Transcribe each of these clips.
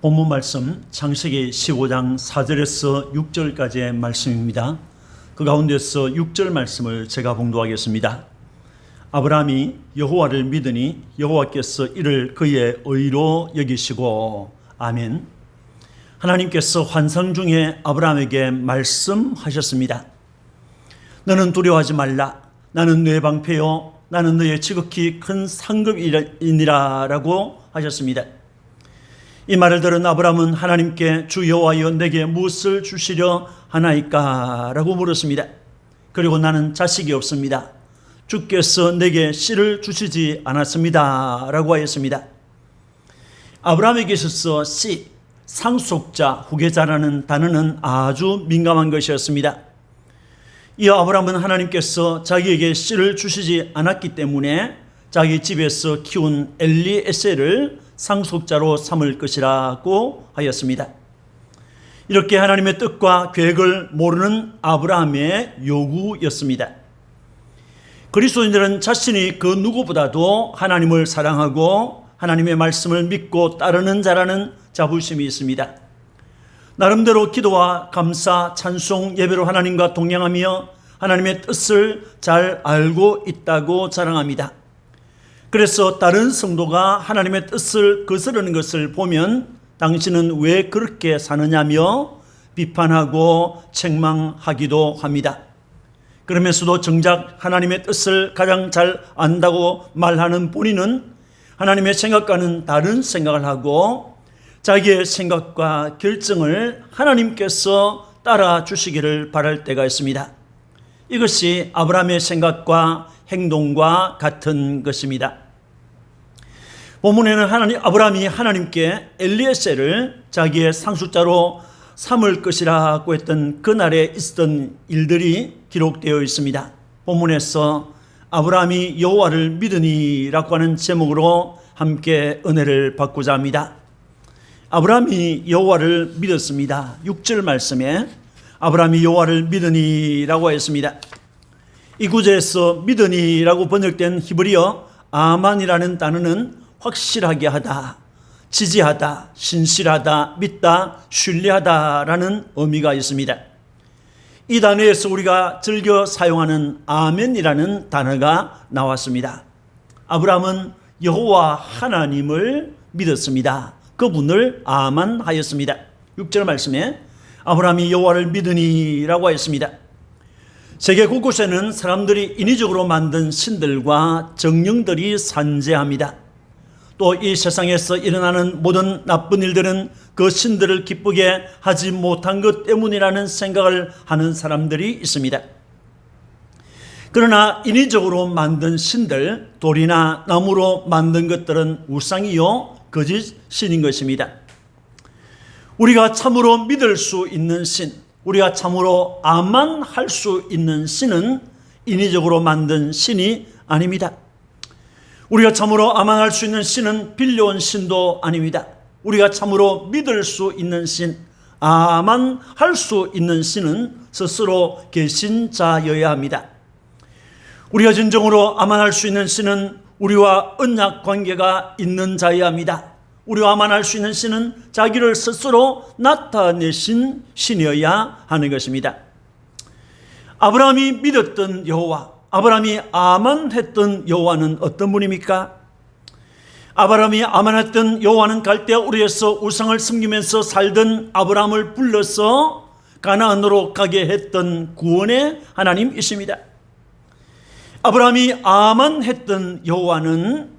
본문 말씀 창세기 15장 4절에서 6절까지의 말씀입니다. 그 가운데서 6절 말씀을 제가 봉독하겠습니다. 아브라함이 여호와를 믿으니 여호와께서 이를 그의 의로 여기시고. 아멘. 하나님께서 환상 중에 아브라함에게 말씀하셨습니다. 너는 두려워하지 말라. 나는 너의 방패요 나는 너의 지극히 큰 상급이니라 라고 하셨습니다. 이 말을 들은 아브라함은 하나님께 주 여호와여 내게 무엇을 주시려 하나이까 라고 물었습니다. 그리고 나는 자식이 없습니다. 주께서 내게 씨를 주시지 않았습니다 라고 하였습니다. 아브라함에게 있어서 씨, 상속자, 후계자라는 단어는 아주 민감한 것이었습니다. 이어 아브라함은 하나님께서 자기에게 씨를 주시지 않았기 때문에 자기 집에서 키운 엘리에셀을 상속자로 삼을 것이라고 하였습니다. 이렇게 하나님의 뜻과 계획을 모르는 아브라함의 요구였습니다. 그리스도인들은 자신이 그 누구보다도 하나님을 사랑하고 하나님의 말씀을 믿고 따르는 자라는 자부심이 있습니다. 나름대로 기도와 감사, 찬송, 예배로 하나님과 동행하며 하나님의 뜻을 잘 알고 있다고 자랑합니다. 그래서 다른 성도가 하나님의 뜻을 거스르는 것을 보면 당신은 왜 그렇게 사느냐며 비판하고 책망하기도 합니다. 그러면서도 정작 하나님의 뜻을 가장 잘 안다고 말하는 본인은 하나님의 생각과는 다른 생각을 하고 자기의 생각과 결정을 하나님께서 따라 주시기를 바랄 때가 있습니다. 이것이 아브라함의 생각과 행동과 같은 것입니다. 본문에는 아브라함이 하나님께 엘리에셀을 자기의 상속자로 삼을 것이라고 했던 그날에 있었던 일들이 기록되어 있습니다. 본문에서 아브라함이 여호와를 믿으니라고 하는 제목으로 함께 은혜를 받고자 합니다. 아브라함이 여호와를 믿었습니다. 6절 말씀에 아브라함이 여호와를 믿으니라고 했습니다. 이 구절에서 믿으니라고 번역된 히브리어 아만이라는 단어는 확실하게 하다, 지지하다, 신실하다, 믿다, 신뢰하다라는 의미가 있습니다. 이 단어에서 우리가 즐겨 사용하는 아멘이라는 단어가 나왔습니다. 아브라함은 여호와 하나님을 믿었습니다. 그분을 아만하였습니다. 6절 말씀에 아브라함이 여호와를 믿으니라고 하였습니다. 세계 곳곳에는 사람들이 인위적으로 만든 신들과 정령들이 산재합니다. 또 이 세상에서 일어나는 모든 나쁜 일들은 그 신들을 기쁘게 하지 못한 것 때문이라는 생각을 하는 사람들이 있습니다. 그러나 인위적으로 만든 신들, 돌이나 나무로 만든 것들은 우상이요 거짓 신인 것입니다. 우리가 참으로 믿을 수 있는 신, 우리가 참으로 아만할 수 있는 신은 인위적으로 만든 신이 아닙니다. 우리가 참으로 아만할 수 있는 신은 빌려온 신도 아닙니다. 우리가 참으로 믿을 수 있는 신, 아만할 수 있는 신은 스스로 계신 자여야 합니다. 우리가 진정으로 아만할 수 있는 신은 우리와 언약 관계가 있는 자여야 합니다. 우리와 아만할 수 있는 신은 자기를 스스로 나타내신 신이어야 하는 것입니다. 아브라함이 믿었던 여호와, 아브라함이 아만했던 여호와는 어떤 분입니까? 아브라함이 아만했던 여호와는 갈대아 우르에서 우상을 섬기면서 살던 아브라함을 불러서 가나안으로 가게 했던 구원의 하나님이십니다. 아브라함이 아만했던 여호와는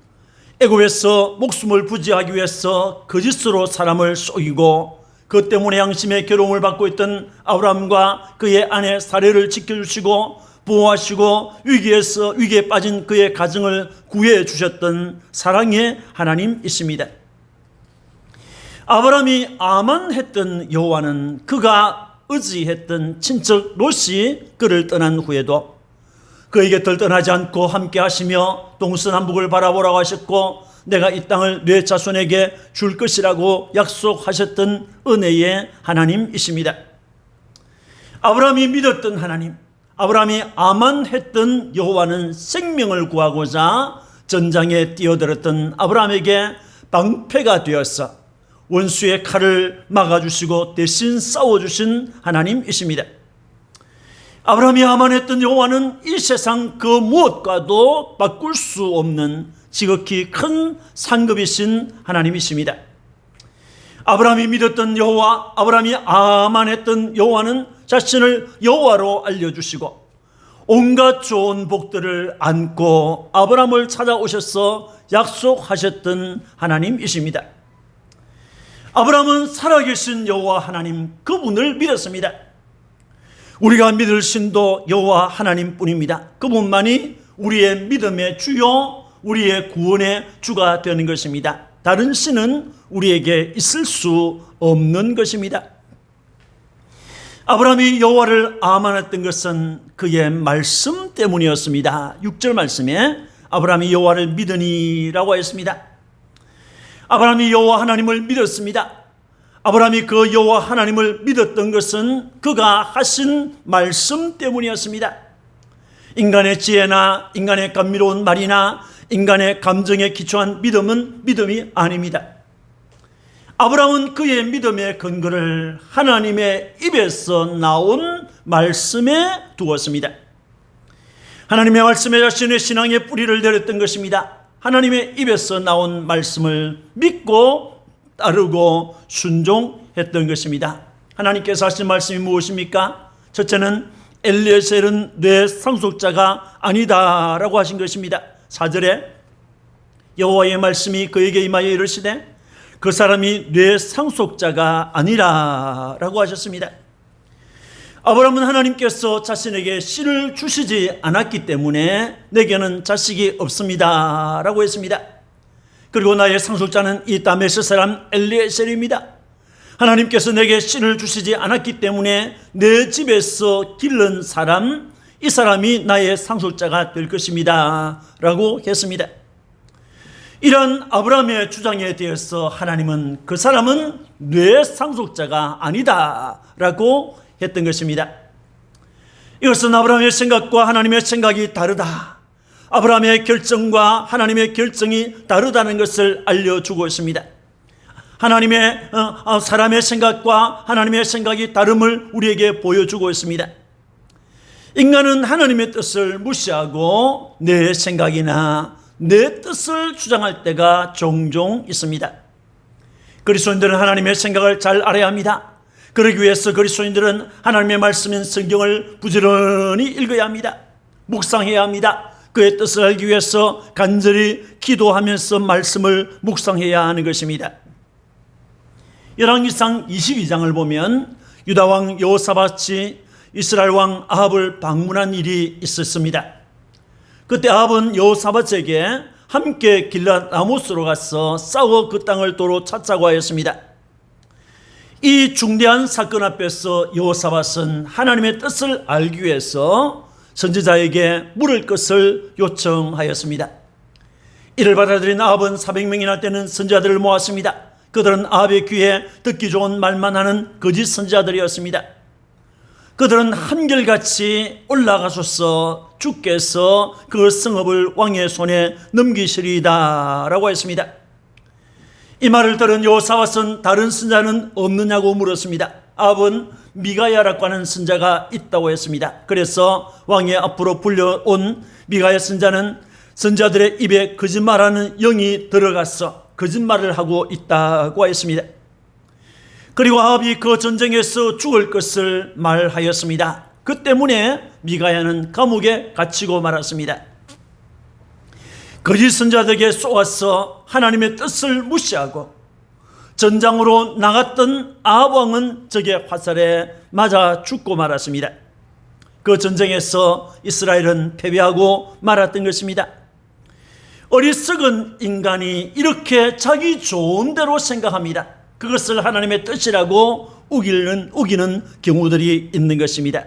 애굽에서 목숨을 부지하기 위해서 거짓으로 사람을 속이고 그 때문에 양심의 괴로움을 받고 있던 아브라함과 그의 아내 사례를 지켜주시고 보호하시고 위기에 빠진 그의 가정을 구해 주셨던 사랑의 하나님이십니다. 아브라함이 아만했던 여호와는 그가 의지했던 친척 롯이 그를 떠난 후에도 그에게 떠나지 않고 함께 하시며 동서남북을 바라보라고 하셨고 내가 이 땅을 네 자손에게 줄 것이라고 약속하셨던 은혜의 하나님이십니다. 아브라함이 믿었던 하나님, 아브라함이 아만했던 여호와는 생명을 구하고자 전장에 뛰어들었던 아브라함에게 방패가 되어서 원수의 칼을 막아주시고 대신 싸워주신 하나님이십니다. 아브라함이 아만했던 여호와는 이 세상 그 무엇과도 바꿀 수 없는 지극히 큰 상급이신 하나님이십니다. 아브라함이 믿었던 여호와, 아브라함이 아만했던 여호와는 자신을 여호와로 알려주시고 온갖 좋은 복들을 안고 아브라함을 찾아오셔서 약속하셨던 하나님이십니다. 아브라함은 살아계신 여호와 하나님 그분을 믿었습니다. 우리가 믿을 신도 여호와 하나님뿐입니다. 그분만이 우리의 믿음의 주요, 우리의 구원의 주가 되는 것입니다. 다른 신은 우리에게 있을 수 없는 것입니다. 아브라함이 여호와를 아만했던 것은 그의 말씀 때문이었습니다. 6절 말씀에 아브라함이 여호와를 믿으니라고 했습니다. 아브라함이 여호와 하나님을 믿었습니다. 아브라함이 그 여호와 하나님을 믿었던 것은 그가 하신 말씀 때문이었습니다. 인간의 지혜나 인간의 감미로운 말이나 인간의 감정에 기초한 믿음은 믿음이 아닙니다. 아브라함은 그의 믿음의 근거를 하나님의 입에서 나온 말씀에 두었습니다. 하나님의 말씀에 자신의 신앙의 뿌리를 내렸던 것입니다. 하나님의 입에서 나온 말씀을 믿고 따르고 순종했던 것입니다. 하나님께서 하신 말씀이 무엇입니까? 첫째는 엘리에셀은 내 상속자가 아니다라고 하신 것입니다. 4절에 여호와의 말씀이 그에게 임하여 이르시되 그 사람이 내 상속자가 아니라라고 하셨습니다. 아브라함은 하나님께서 자신에게 씨를 주시지 않았기 때문에 내게는 자식이 없습니다 라고 했습니다. 그리고 나의 상속자는 이 다메섹 사람 엘리에셀입니다. 하나님께서 내게 씨를 주시지 않았기 때문에 내 집에서 기른 사람, 이 사람이 나의 상속자가 될 것입니다 라고 했습니다. 이런 아브라함의 주장에 대해서 하나님은 그 사람은 내 상속자가 아니다 라고 했던 것입니다. 이것은 아브라함의 생각과 하나님의 생각이 다르다, 아브라함의 결정과 하나님의 결정이 다르다는 것을 알려주고 있습니다. 하나님의 사람의 생각과 하나님의 생각이 다름을 우리에게 보여주고 있습니다. 인간은 하나님의 뜻을 무시하고 내 생각이나 내 뜻을 주장할 때가 종종 있습니다. 그리스도인들은 하나님의 생각을 잘 알아야 합니다. 그러기 위해서 그리스도인들은 하나님의 말씀인 성경을 부지런히 읽어야 합니다. 묵상해야 합니다. 그의 뜻을 알기 위해서 간절히 기도하면서 말씀을 묵상해야 하는 것입니다. 열왕기상 22장을 보면 유다왕 여호사밧이 이스라엘 왕 아합을 방문한 일이 있었습니다. 그때 아합은 여호사밧에게 함께 길랏 라모스로 가서 싸워 그 땅을 도로 찾자고 하였습니다. 이 중대한 사건 앞에서 여호사밧은 하나님의 뜻을 알기 위해서 선지자에게 물을 것을 요청하였습니다. 이를 받아들인 아합은 400명이나 되는 선지자들을 모았습니다. 그들은 아합의 귀에 듣기 좋은 말만 하는 거짓 선지자들이었습니다. 그들은 한결같이 올라가소서 주께서 그 성읍을 왕의 손에 넘기시리이다 라고 했습니다. 이 말을 들은 여호사밧은 다른 선자는 없느냐고 물었습니다. 아합은 미가야라고 하는 선자가 있다고 했습니다. 그래서 왕의 앞으로 불려온 미가야 선자는 선자들의 입에 거짓말하는 영이 들어가서 거짓말을 하고 있다고 했습니다. 그리고 아합이 그 전쟁에서 죽을 것을 말하였습니다. 그 때문에 미가야는 감옥에 갇히고 말았습니다. 거짓 선자들에게 쏘아서 하나님의 뜻을 무시하고 전장으로 나갔던 아합 왕은 적의 화살에 맞아 죽고 말았습니다. 그 전쟁에서 이스라엘은 패배하고 말았던 것입니다. 어리석은 인간이 이렇게 자기 좋은 대로 생각합니다. 그것을 하나님의 뜻이라고 우기는 경우들이 있는 것입니다.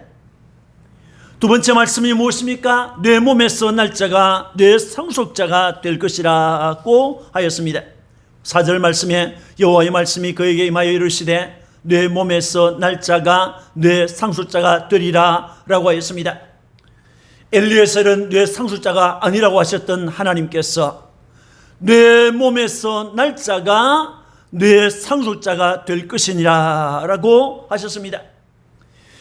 두 번째 말씀이 무엇입니까? 내 몸에서 날짜가 내 상속자가 될 것이라고 하였습니다. 4절 말씀에 여호와의 말씀이 그에게 임하여 이르시되 내 몸에서 날짜가 내 상속자가 되리라 라고 하였습니다. 엘리에셀은 내 상속자가 아니라고 하셨던 하나님께서 내 몸에서 날짜가 내 상속자가 될 것이니라 라고 하셨습니다.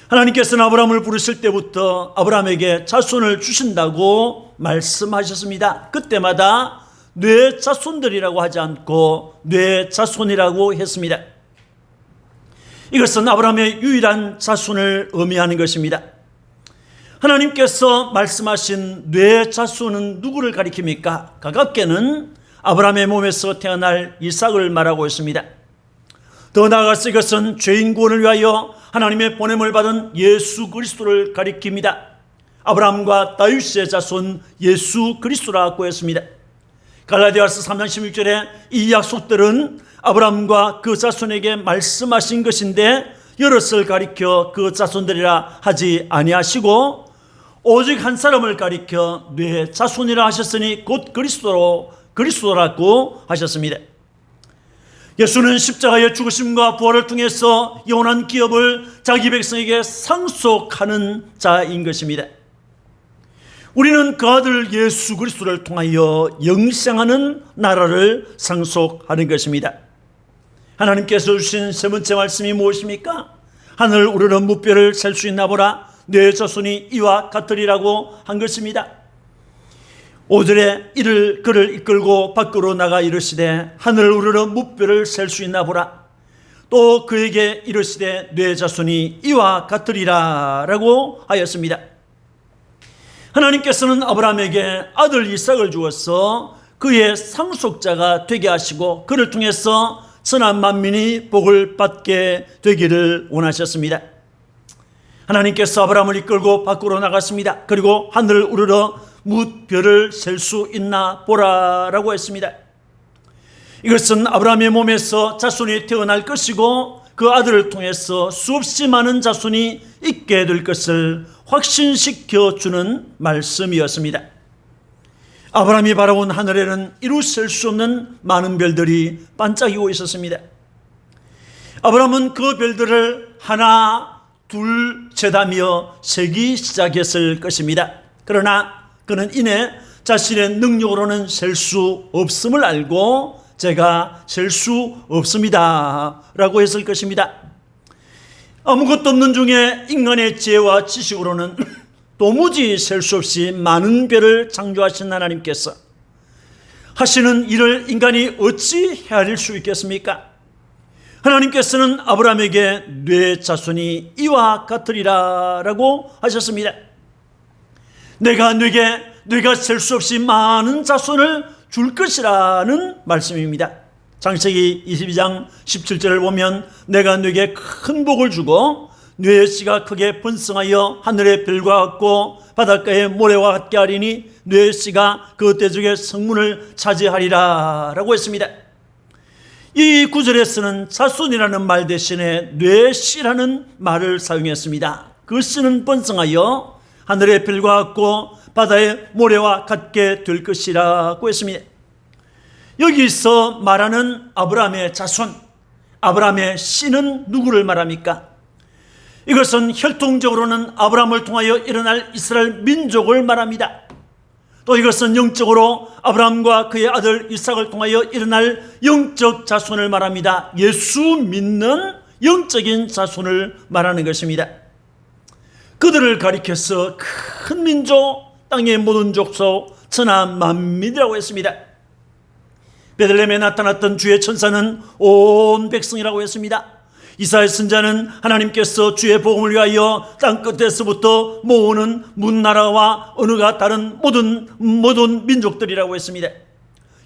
하나님께서는 아브라함을 부르실 때부터 아브라함에게 자손을 주신다고 말씀하셨습니다. 그때마다 내 자손들이라고 하지 않고 내 자손이라고 했습니다. 이것은 아브라함의 유일한 자손을 의미하는 것입니다. 하나님께서 말씀하신 내 자손은 누구를 가리킵니까? 가깝게는 아브라함의 몸에서 태어날 이삭을 말하고 있습니다. 더 나아가서 이것은 죄인 구원을 위하여 하나님의 보냄을 받은 예수 그리스도를 가리킵니다. 아브라함과 다윗의 자손 예수 그리스도라고 했습니다. 갈라디아서 3장 16절에 이 약속들은 아브라함과 그 자손에게 말씀하신 것인데 여럿을 가리켜 그 자손들이라 하지 아니하시고 오직 한 사람을 가리켜 내 자손이라 하셨으니 곧 그리스도라고 하셨습니다. 예수는 십자가의 죽으심과 부활을 통해서 영원한 기업을 자기 백성에게 상속하는 자인 것입니다. 우리는 그 아들 예수 그리스도를 통하여 영생하는 나라를 상속하는 것입니다. 하나님께서 주신 세 번째 말씀이 무엇입니까? 하늘 우러러 무뼈를 셀 수 있나 보라 내 자손이 이와 같으리라고 한 것입니다. 5절에 그를 이끌고 밖으로 나가 이르시되 하늘 우러러 무뼈를 셀 수 있나 보라. 또 그에게 이르시되 내 자손이 이와 같으리라 라고 하였습니다. 하나님께서는 아브라함에게 아들 이삭을 주어서 그의 상속자가 되게 하시고 그를 통해서 선한 만민이 복을 받게 되기를 원하셨습니다. 하나님께서 아브라함을 이끌고 밖으로 나갔습니다. 그리고 하늘을 우러러 무별을 셀 수 있나 보라라고 했습니다. 이것은 아브라함의 몸에서 자손이 태어날 것이고 그 아들을 통해서 수없이 많은 자손이 있게 될 것을 확신시켜 주는 말씀이었습니다. 아브라함이 바라본 하늘에는 이루 셀 수 없는 많은 별들이 반짝이고 있었습니다. 아브라함은 그 별들을 하나, 둘, 셋하며 세기 시작했을 것입니다. 그러나 그는 이내 자신의 능력으로는 셀 수 없음을 알고 제가 셀 수 없습니다 라고 했을 것입니다. 아무것도 없는 중에 인간의 지혜와 지식으로는 도무지 셀 수 없이 많은 별을 창조하신 하나님께서 하시는 일을 인간이 어찌 헤아릴 수 있겠습니까? 하나님께서는 아브라함에게 내 자손이 이와 같으리라 라고 하셨습니다. 내가 네가 셀 수 없이 많은 자손을 줄 것이라는 말씀입니다. 창세기 22장 17절을 보면 내가 네게 큰 복을 주고 네 씨가 크게 번성하여 하늘의 별과 같고 바닷가의 모래와 같게 하리니 네 씨가 그 대적의 성문을 차지하리라 라고 했습니다. 이 구절에 쓰는 자손이라는 말 대신에 네 씨라는 말을 사용했습니다. 그 씨는 번성하여 하늘의 별과 같고 바다의 모래와 같게 될 것이라고 했습니다. 여기서 말하는 아브라함의 자손, 아브라함의 씨는 누구를 말합니까? 이것은 혈통적으로는 아브라함을 통하여 일어날 이스라엘 민족을 말합니다. 또 이것은 영적으로 아브라함과 그의 아들 이삭을 통하여 일어날 영적 자손을 말합니다. 예수 믿는 영적인 자손을 말하는 것입니다. 그들을 가리켜서 큰 민족, 땅의 모든 족속, 천하 만민이라고 했습니다. 베들레헴에 나타났던 주의 천사는 온 백성이라고 했습니다. 이사야 선지자는 하나님께서 주의 복음을 위하여 땅끝에서부터 모으는 문나라와 언어가 다른 모든 민족들이라고 했습니다.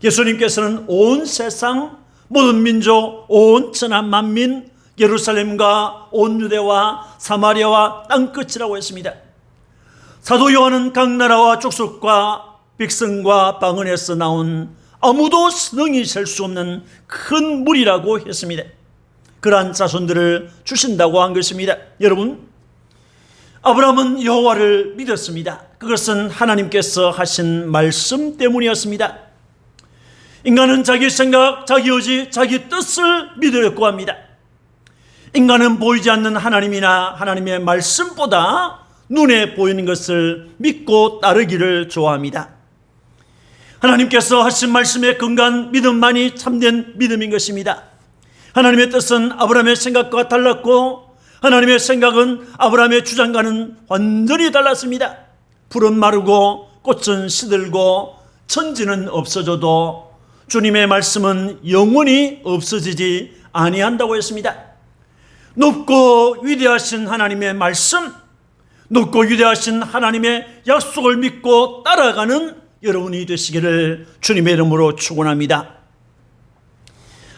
예수님께서는 온 세상 모든 민족, 온 천하 만민, 예루살렘과 온 유대와 사마리아와 땅끝이라고 했습니다. 사도 요한은 각 나라와 족속과 백성과 방언에서 나온 아무도 성이 셀 수 없는 큰 무리라고 했습니다. 그러한 자손들을 주신다고 한 것입니다. 여러분, 아브라함은 여호와를 믿었습니다. 그것은 하나님께서 하신 말씀 때문이었습니다. 인간은 자기 생각, 자기 의지, 자기 뜻을 믿으려고 합니다. 인간은 보이지 않는 하나님이나 하나님의 말씀보다 눈에 보이는 것을 믿고 따르기를 좋아합니다. 하나님께서 하신 말씀에 근거한 믿음만이 참된 믿음인 것입니다. 하나님의 뜻은 아브라함의 생각과 달랐고 하나님의 생각은 아브라함의 주장과는 완전히 달랐습니다. 풀은 마르고 꽃은 시들고 천지는 없어져도 주님의 말씀은 영원히 없어지지 아니한다고 했습니다. 높고 위대하신 하나님의 말씀, 높고 위대하신 하나님의 약속을 믿고 따라가는 여러분이 되시기를 주님의 이름으로 축원합니다.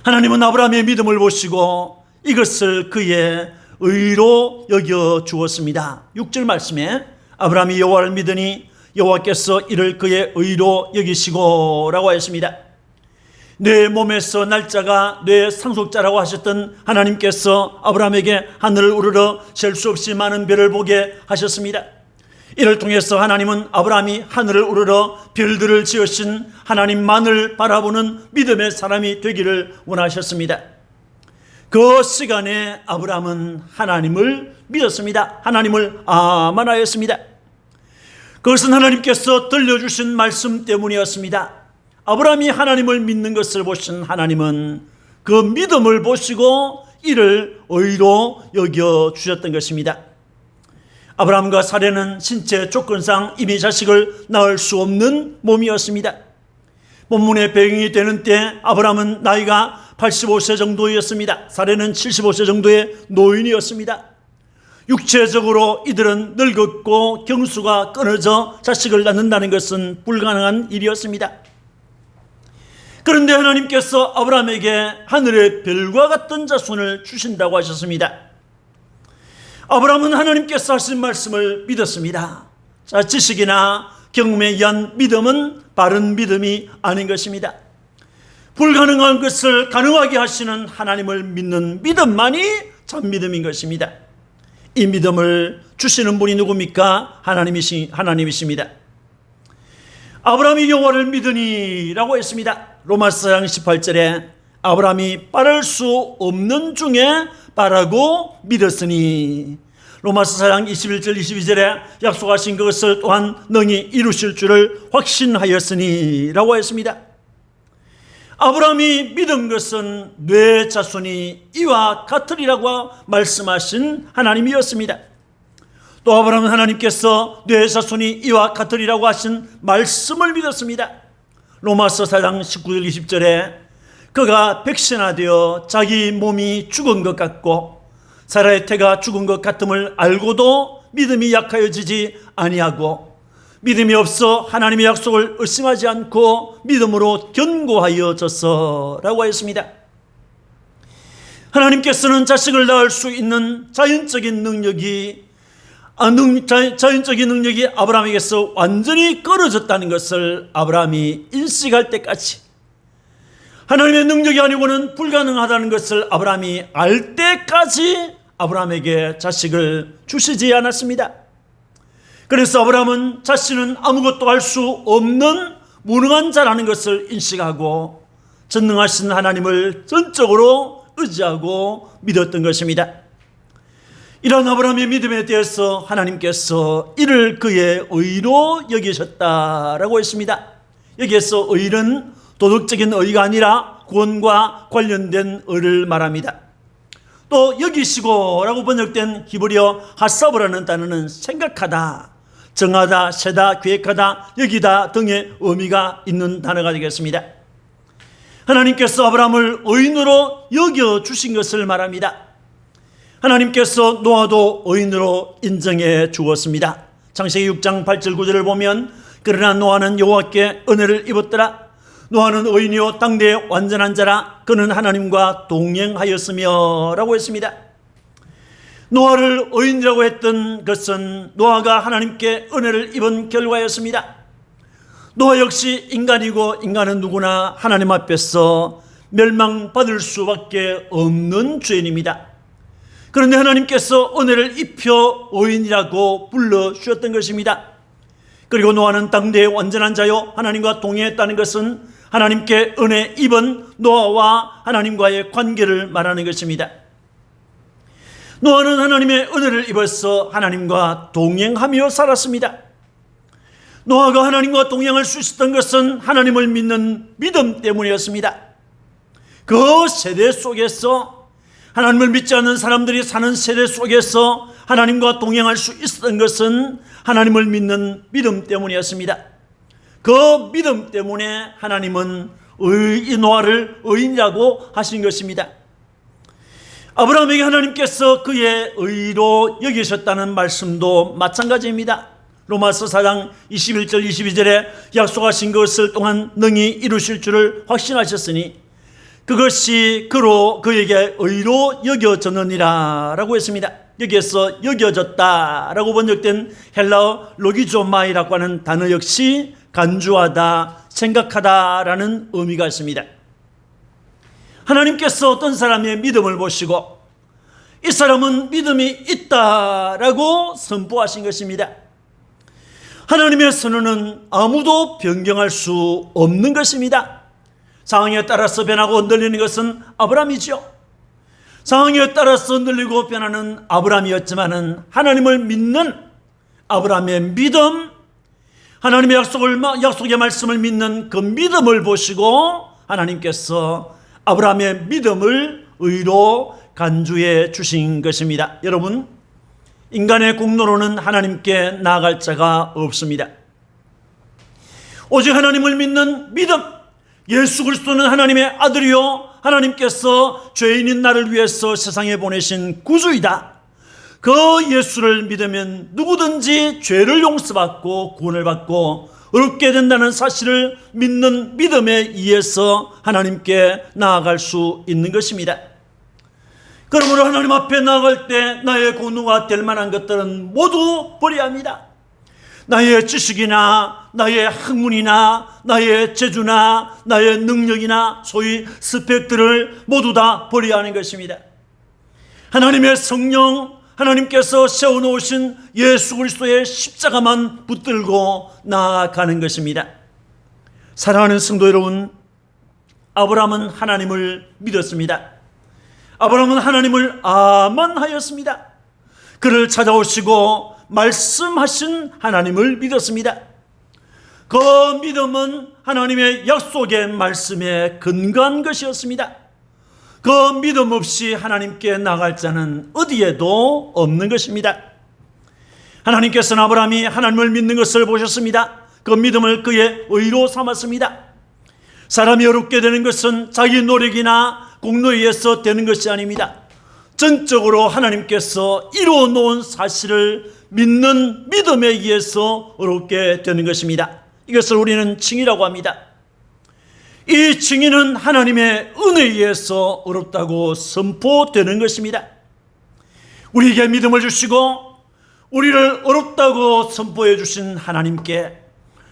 하나님은 아브라함의 믿음을 보시고 이것을 그의 의로 여겨 주었습니다. 6절 말씀에 아브라함이 여호와를 믿으니 여호와께서 이를 그의 의로 여기시고 라고 하였습니다. 내 몸에서 날짜가 내 상속자라고 하셨던 하나님께서 아브라함에게 하늘을 우러러 셀 수 없이 많은 별을 보게 하셨습니다. 이를 통해서 하나님은 아브라함이 하늘을 우러러 별들을 지으신 하나님만을 바라보는 믿음의 사람이 되기를 원하셨습니다. 그 시간에 아브라함은 하나님을 믿었습니다. 하나님을 아만하였습니다. 그것은 하나님께서 들려주신 말씀 때문이었습니다. 아브라함이 하나님을 믿는 것을 보신 하나님은 그 믿음을 보시고 이를 의로 여겨주셨던 것입니다. 아브라함과 사레는 신체 조건상 이미 자식을 낳을 수 없는 몸이었습니다. 본문의 배경이 되는 때 아브라함은 나이가 85세 정도였습니다. 사레는 75세 정도의 노인이었습니다. 육체적으로 이들은 늙었고 경수가 끊어져 자식을 낳는다는 것은 불가능한 일이었습니다. 그런데 하나님께서 아브라함에게 하늘의 별과 같은 자손을 주신다고 하셨습니다. 아브라함은 하나님께서 하신 말씀을 믿었습니다. 자, 지식이나 경험에 의한 믿음은 바른 믿음이 아닌 것입니다. 불가능한 것을 가능하게 하시는 하나님을 믿는 믿음만이 참 믿음인 것입니다. 이 믿음을 주시는 분이 누굽니까? 하나님이십니다. 아브라함이 여호와를 믿으니 라고 했습니다. 로마서 4장 18절에 아브라함이 바랄 수 없는 중에 바라고 믿었으니, 로마서 4장 21절 22절에 약속하신 그것을 또한 능히 이루실 줄을 확신하였으니 라고 했습니다. 아브라함이 믿은 것은 내 자손이 이와 같으리라고 말씀하신 하나님이었습니다. 또 아브라함은 하나님께서 내 자손이 이와 같으리라고 하신 말씀을 믿었습니다. 로마서 4장 19절 20절에 그가 백신하되어 자기 몸이 죽은 것 같고 사라의 태가 죽은 것 같음을 알고도 믿음이 약하여지지 아니하고 믿음이 없어 하나님의 약속을 의심하지 않고 믿음으로 견고하여졌어라고 하였습니다. 하나님께서는 자식을 낳을 수 있는 자연적인 능력이 아브라함에게서 완전히 끊어졌다는 것을 아브라함이 인식할 때까지, 하나님의 능력이 아니고는 불가능하다는 것을 아브라함이 알 때까지 아브라함에게 자식을 주시지 않았습니다. 그래서 아브라함은 자신은 아무것도 할 수 없는 무능한 자라는 것을 인식하고 전능하신 하나님을 전적으로 의지하고 믿었던 것입니다. 이런 아브라함의 믿음에 대해서 하나님께서 이를 그의 의로 여기셨다라고 했습니다. 여기에서 의는 도덕적인 의가 아니라 구원과 관련된 의를 말합니다. 또 여기시고 라고 번역된 히브리어 하사브라는 단어는 생각하다, 정하다, 세다, 계획하다, 여기다 등의 의미가 있는 단어가 되겠습니다. 하나님께서 아브라함을 의인으로 여겨주신 것을 말합니다. 하나님께서 노아도 의인으로 인정해 주었습니다. 창세기 6장 8절 9절을 보면 그러나 노아는 여호와께 은혜를 입었더라. 노아는 의인이요 당대의 완전한 자라. 그는 하나님과 동행하였으며 라고 했습니다. 노아를 의인이라고 했던 것은 노아가 하나님께 은혜를 입은 결과였습니다. 노아 역시 인간이고 인간은 누구나 하나님 앞에서 멸망받을 수밖에 없는 죄인입니다. 그런데 하나님께서 은혜를 입혀 의인이라고 불러주셨던 것입니다. 그리고 노아는 당대의 완전한 자요 하나님과 동행했다는 것은 하나님께 은혜 입은 노아와 하나님과의 관계를 말하는 것입니다. 노아는 하나님의 은혜를 입어서 하나님과 동행하며 살았습니다. 노아가 하나님과 동행할 수 있었던 것은 하나님을 믿는 믿음 때문이었습니다. 그 세대 속에서 하나님을 믿지 않는 사람들이 사는 세대 속에서 하나님과 동행할 수 있었던 것은 하나님을 믿는 믿음 때문이었습니다. 그 믿음 때문에 하나님은 이 노아를 의인이라고 하신 것입니다. 아브라함에게 하나님께서 그의 의로 여기셨다는 말씀도 마찬가지입니다. 로마서 4장 21절 22절에 약속하신 것을 또한 능히 이루실 줄을 확신하셨으니 그것이 그로 그에게 의로 여겨졌느니라 라고 했습니다. 여기에서 여겨졌다 라고 번역된 헬라어 로기조마이라고 하는 단어 역시 간주하다, 생각하다 라는 의미가 있습니다. 하나님께서 어떤 사람의 믿음을 보시고 이 사람은 믿음이 있다라고 선포하신 것입니다. 하나님의 선언은 아무도 변경할 수 없는 것입니다. 상황에 따라서 변하고 흔들리는 것은 아브라함이죠. 상황에 따라서 흔들리고 변하는 아브라함이었지만은 하나님을 믿는 아브라함의 믿음, 하나님의 약속의 말씀을 믿는 그 믿음을 보시고 하나님께서 아브라함의 믿음을 의로 간주해 주신 것입니다. 여러분, 인간의 공로로는 하나님께 나아갈 자가 없습니다. 오직 하나님을 믿는 믿음, 예수 그리스도는 하나님의 아들이요 하나님께서 죄인인 나를 위해서 세상에 보내신 구주이다. 그 예수를 믿으면 누구든지 죄를 용서받고 구원을 받고 얻게 된다는 사실을 믿는 믿음에 의해서 하나님께 나아갈 수 있는 것입니다. 그러므로 하나님 앞에 나아갈 때 나의 공로가 될 만한 것들은 모두 버려야 합니다. 나의 지식이나 나의 학문이나 나의 재주나 나의 능력이나 소위 스펙들을 모두 다 버려야 하는 것입니다. 하나님의 성령, 하나님께서 세워놓으신 예수 그리스도의 십자가만 붙들고 나아가는 것입니다. 사랑하는 성도 여러분, 아브라함은 하나님을 믿었습니다. 아브라함은 하나님을 아만하였습니다. 그를 찾아오시고 말씀하신 하나님을 믿었습니다. 그 믿음은 하나님의 약속의 말씀에 근거한 것이었습니다. 그 믿음 없이 하나님께 나갈 자는 어디에도 없는 것입니다. 하나님께서는 아브라함이 하나님을 믿는 것을 보셨습니다. 그 믿음을 그의 의로 삼았습니다. 사람이 어렵게 되는 것은 자기 노력이나 공로에 의해서 되는 것이 아닙니다. 전적으로 하나님께서 이루어 놓은 사실을 믿는 믿음에 의해서 어렵게 되는 것입니다. 이것을 우리는 칭의라고 합니다. 이 칭의는 하나님의 은혜에 의해서 어렵다고 선포되는 것입니다. 우리에게 믿음을 주시고 우리를 어렵다고 선포해 주신 하나님께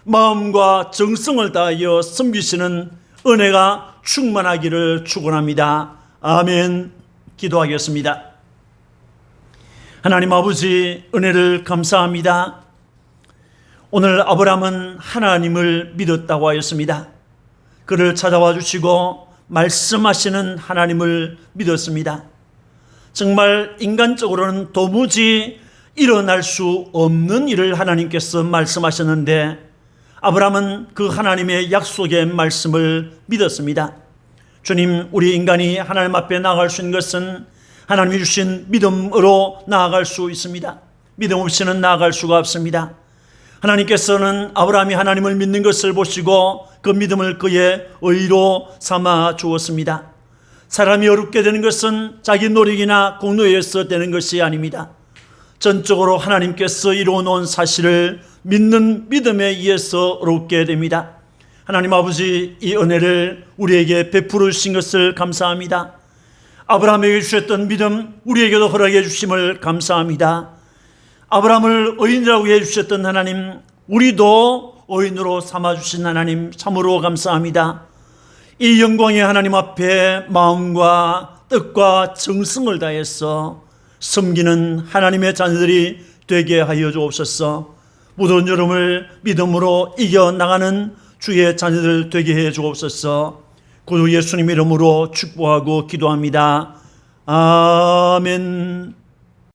마음과 정성을 다하여 섬기시는 은혜가 충만하기를 축원합니다. 아멘. 기도하겠습니다. 하나님 아버지, 은혜를 감사합니다. 오늘 아브라함은 하나님을 믿었다고 하였습니다. 그를 찾아와 주시고 말씀하시는 하나님을 믿었습니다. 정말 인간적으로는 도무지 일어날 수 없는 일을 하나님께서 말씀하셨는데 아브라함은 그 하나님의 약속의 말씀을 믿었습니다. 주님, 우리 인간이 하나님 앞에 나아갈 수 있는 것은 하나님이 주신 믿음으로 나아갈 수 있습니다. 믿음 없이는 나아갈 수가 없습니다. 하나님께서는 아브라함이 하나님을 믿는 것을 보시고 그 믿음을 그의 의로 삼아 주었습니다. 사람이 어렵게 되는 것은 자기 노력이나 공로에 의해서 되는 것이 아닙니다. 전적으로 하나님께서 이루어 놓은 사실을 믿는 믿음에 의해서 어렵게 됩니다. 하나님 아버지, 이 은혜를 우리에게 베풀어 주신 것을 감사합니다. 아브라함에게 주셨던 믿음 우리에게도 허락해 주심을 감사합니다. 아브라함을 의인이라고 해주셨던 하나님, 우리도 의인으로 삼아주신 하나님 참으로 감사합니다. 이 영광의 하나님 앞에 마음과 뜻과 정성을 다해서 섬기는 하나님의 자녀들이 되게 하여 주옵소서. 무더운 여름을 믿음으로 이겨나가는 주의 자녀들 되게 해 주옵소서. 구주 예수님 이름으로 축복하고 기도합니다. 아멘.